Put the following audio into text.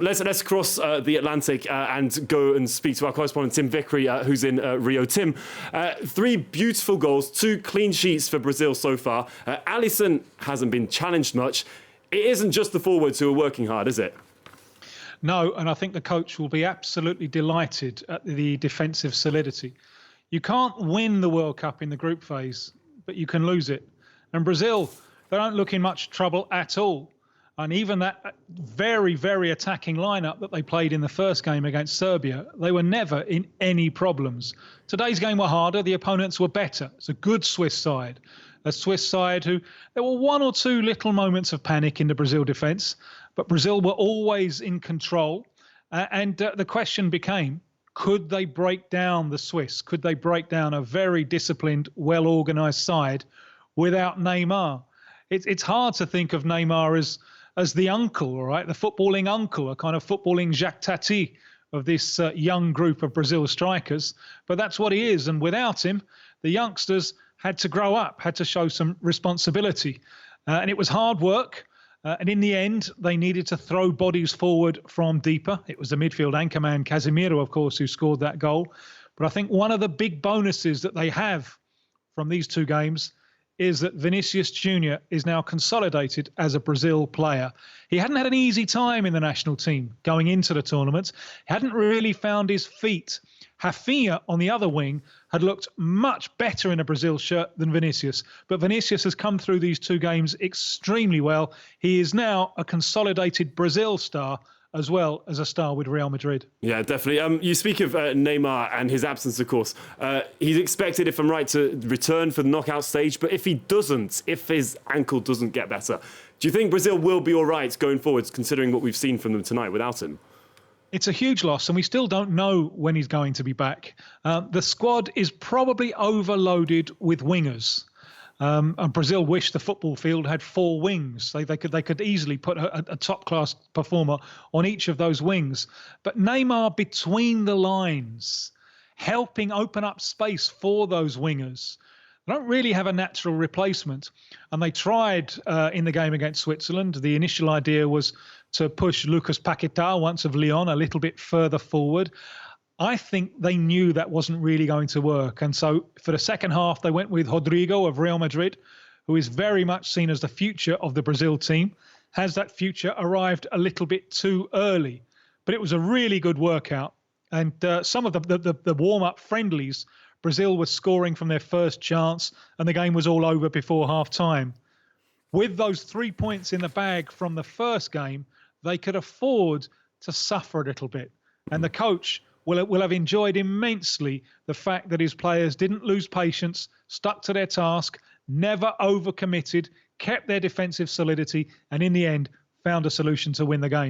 Let's cross the Atlantic and go and speak to our correspondent Tim Vickery, who's in Rio. Tim, 3 beautiful goals, 2 clean sheets for Brazil so far. Alisson hasn't been challenged much. It isn't just the forwards who are working hard, is it? No, and I think the coach will be absolutely delighted at the defensive solidity. You can't win the World Cup in the group phase, but you can lose it. And Brazil, they don't look in much trouble at all. And even that very, very attacking lineup that they played in the first game against Serbia, they were never in any problems. Today's game were harder. The opponents were better. It's a good Swiss side. A Swiss side who, there were 1 or 2 little moments of panic in the Brazil defence, but Brazil were always in control. And the question became, could they break down the Swiss? Could they break down a very disciplined, well-organised side without Neymar? It's hard to think of Neymar as the uncle, all right, the footballing uncle, a kind of footballing Jacques Tati of this young group of Brazil strikers. But that's what he is. And without him, the youngsters had to grow up, had to show some responsibility. And it was hard work. And in the end, they needed to throw bodies forward from deeper. It was the midfield anchorman, Casemiro, of course, who scored that goal. But I think one of the big bonuses that they have from these 2 games is that Vinicius Jr. is now consolidated as a Brazil player. He hadn't had an easy time in the national team going into the tournament. He hadn't really found his feet. Rafinha on the other wing had looked much better in a Brazil shirt than Vinicius. But Vinicius has come through these 2 games extremely well. He is now a consolidated Brazil star, as well as a star with Real Madrid. Yeah, definitely. You speak of Neymar and his absence, of course. He's expected, if I'm right, to return for the knockout stage. But if he doesn't, if his ankle doesn't get better, do you think Brazil will be all right going forwards, considering what we've seen from them tonight without him? It's a huge loss, and we still don't know when he's going to be back. The squad is probably overloaded with wingers. And Brazil wish the football field had 4 wings. They could easily put a top-class performer on each of those wings. But Neymar between the lines, helping open up space for those wingers. They don't really have a natural replacement. And they tried in the game against Switzerland. The initial idea was to push Lucas Paquetá, once of Lyon, a little bit further forward. I think they knew that wasn't really going to work. And so for the second half, they went with Rodrigo of Real Madrid, who is very much seen as the future of the Brazil team. Has that future arrived a little bit too early? But it was a really good workout. And some of the warm-up friendlies, Brazil was scoring from their first chance, and the game was all over before half-time. With those 3 points in the bag from the first game, they could afford to suffer a little bit. And the coach will have enjoyed immensely the fact that his players didn't lose patience, stuck to their task, never overcommitted, kept their defensive solidity, and in the end found a solution to win the game.